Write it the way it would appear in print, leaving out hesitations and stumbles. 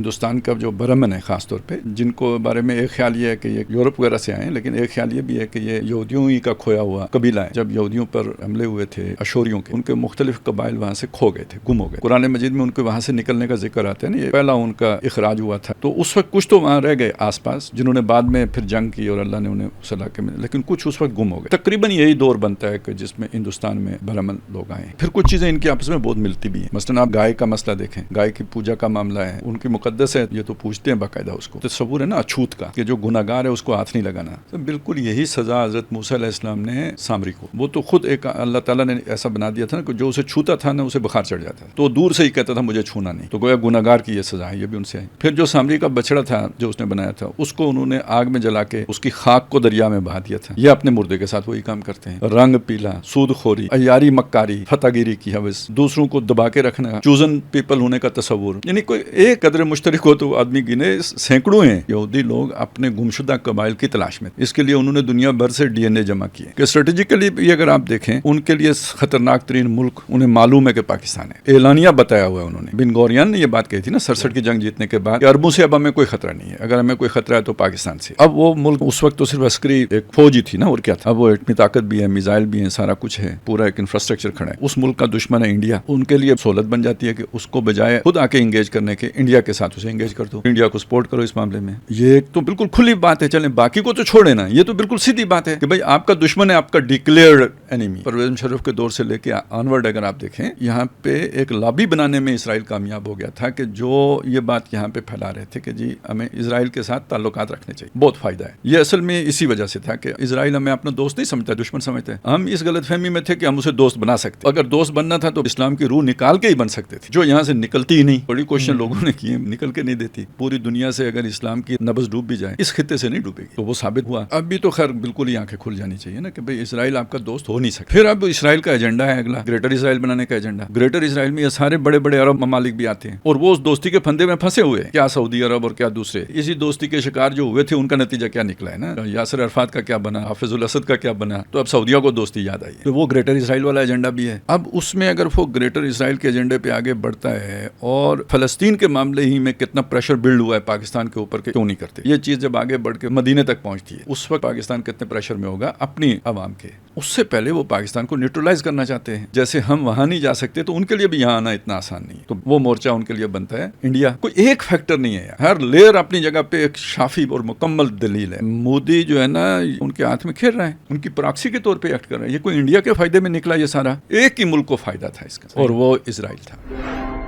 ہندوستان کا جو برہمن ہے خاص طور پہ، جن کو بارے میں ایک خیال یہ ہے کہ یہ یورپ وغیرہ سے آئے ہیں، لیکن ایک خیال یہ بھی ہے کہ یہ یہودیوں ہی کا کھویا ہوا قبیلہ ہے۔ جب یہودیوں پر حملے ہوئے تھے اشوریوں کے، ان کے مختلف قبائل وہاں سے کھو گئے تھے، گم ہو گئے۔ قرآن مجید میں ان کے وہاں سے نکلنے کا ذکر آتا ہے نا، یہ پہلا ان کا اخراج ہوا تھا، تو اس وقت کچھ تو وہاں رہ گئے آس پاس، جنہوں نے بعد میں پھر جنگ کی اور اللہ نے انہیں اس علاقے میں، لیکن کچھ اس وقت گم ہو گئے۔ تقریباً یہی دور بنتا ہے کہ جس میں ہندوستان میں برہمن لوگ آئے ہیں۔ پھر کچھ چیزیں ان کی آپس میں بہت ملتی بھی ہیں، مثلاً آپ گائے کا مسئلہ دیکھیں، گائے کی پوجا کا معاملہ ہے، ان کی مقدس ہے، یہ تو پوچھتے ہیں باقاعدہ اس کو، تصور ہے نا اچھوت کا کہ جو گناہگار ہے اس کو ہاتھ نہیں لگانا۔ تو بالکل یہی سزا حضرت موسیٰ علیہ السلام نے سامری کو، وہ تو خود ایک اللہ تعالیٰ نے ایسا بنا دیا تھا نا کہ جو اسے چھوتا تھا نا اسے بخار چڑھ جاتا تھا، تو دور سے ہی کہتا تھا مجھے چھونا نہیں، تو گویا گناہگار کی یہ سزا ہے، یہ بھی ان سے ہے۔ پھر جو سامری کا بچڑا تھا جو اس نے بنایا تھا، اس کو انہوں نے آگ میں جلا کے اس کی خاک کو دریا میں بہا دیا تھا۔ یہ اپنے مردے کے ساتھ وہی کام کرتے ہیں، رنگ پیلا، سود خوری، عیاری مکاری، فتح گیری کی حوث، دوسروں کو دبا کے رکھنا، چوزن پیپل ہونے کا تصور، یعنی کوئی ایک قدر مشترک ہو تو آدمی گنے سینکڑوں ہیں۔ یہودی لوگ اپنے گمشدہ قبائل کی تلاش میں، اس کے لیے انہوں نے دنیا بھر سے ڈی این اے جمع کیے کہ اسٹریٹجیکلی بھی اگر آپ دیکھیں ان کے لیے خطرناک ترین ملک انہیں معلوم ہے کہ پاکستان ہے، اعلانیہ بتایا ہوا ہے انہوں نے۔ بن گوریان نے یہ بات کہی تھی نا 67 کی جنگ جیتنے کے بعد کہ عربوں سے اب ہمیں کوئی خطرہ نہیں ہے، اگر ہمیں کوئی خطرہ ہے تو پاکستان سے۔ اب وہ ملک اس وقت تو صرف عسکری ایک فوج ہی تھی نا، اور کیا تھا، اب وہ ایٹمی طاقت بھی ہے، میزائل بھی ہیں، سارا کچھ ہے، پورا ایک انفراسٹرکچر کھڑا ہے۔ اس ملک کا دشمن ہے انڈیا، ان کے لیے سہولت بن جاتی ہے کہ اس کو بجائے خود آ کے انگیج کرنے کے انڈیا کے ساتھ اسے انگیج کر دو، انڈیا کو سپورٹ کرو اس معاملے میں۔ یہ ایک تو بالکل کھلی بات ہے، چلیں باقی کو تو چھوڑے نا، یہ تو بالکل سیدھی بات ہے کہ بھائی آپ کا دشمن ہے، آپ کا ڈکلیئرڈ اینیمی۔ پرویز مشرف کے دور سے لے کے آنورڈ اگر آپ دیکھیں، یہاں پہ ایک لابی بنانے میں اسرائیل کامیاب ہو گیا تھا کہ جو یہ بات یہاں پہ پھیلا رہے تھے کہ جی ہمیں اسرائیل کے ساتھ تعلقات رکھنے چاہیے، بہت فائدہ ہے۔ یہ اصل میں اسی وجہ سے تھا کہ اسرائیل ہمیں اپنا دوست نہیں سمجھتا، دشمن سمجھتے ہیں۔ ہم اس غلط فہمی میں تھے کہ ہم اسے دوست بنا سکتے، اگر دوست بننا تھا تو اسلام کی روح نکال کے ہی بن سکتے تھے، جو یہاں سے نکلتی ہی نہیں۔ بڑی کوششیں لوگوں نے کی، نکل کے نہیں دیتی۔ پوری دنیا سے اگر اسلام کی نبض ڈوب بھی جائے، اس خطے سے نہیں ڈوبے گی، تو وہ ثابت ہوا۔ اب بھی تو خیر بالکل ہی آنکھیں کھل جانی چاہیے نا کہ بھئی اسرائیل آپ کا دوست ہو نہیں سکتا۔ پھر اب اسرائیل کا ایجنڈا ہے اگلا، گریٹر اسرائیل بنانے کا ایجنڈا۔ گریٹر اسرائیل میں یہ سارے بڑے بڑے عرب ممالک بھی آتے ہیں، اور وہ اس دوستی کے پھندے میں پھنسے ہوئے ہیں، کیا سعودی عرب اور کیا دوسرے۔ اسی دوستی کے شکار جو ہوئے تھے ان کا نتیجہ کیا نکلا ہے نا، یاسر عرفات کا کیا بنا، حافظ الاسد کا کیا بنا، تو اب سعودیہ کو دوستی یاد آئی ہے، تو وہ گریٹر اسرائیل والا ایجنڈا بھی ہے۔ اب اس میں اگر وہ گریٹر اسرائیل کے ایجنڈے پہ آگے بڑھتا ہے، اور فلسطین کے معاملے ہی میں کتنا پریشر بلڈ ہوا ہے پاکستان کے اوپر کہ کیوں نہیں کرتے، یہ چیز جب آگے بڑھ کے مدینے تک پہنچتی ہے، اس وقت پاکستان کتنے پریشر میں ہوگا اپنی عوام کے۔ اس سے پہلے وہ پاکستان کو نیوٹرلائز کرنا چاہتے ہیں، جیسے ہم وہاں نہیں جا سکتے تو ان کے لیے بھی یہاں آنا اتنا آسان نہیں، تو وہ مورچہ ان کے لیے بنتا ہے انڈیا۔ کوئی ایک فیکٹر نہیں ہے، ہر لیئر اپنی جگہ پہ ایک شافی اور مکمل دلیل ہے۔ مودی جو ہے نا ان کے ہاتھ میں کھیل رہا ہے، ان کی پراکسی کے طور پہ ایکٹ کر رہا ہے۔ یہ کوئی انڈیا کے فائدے میں نکلا، یہ سارا ایک ہی ملک کو فائدہ تھا اس کا، اور وہ اسرائیل تھا۔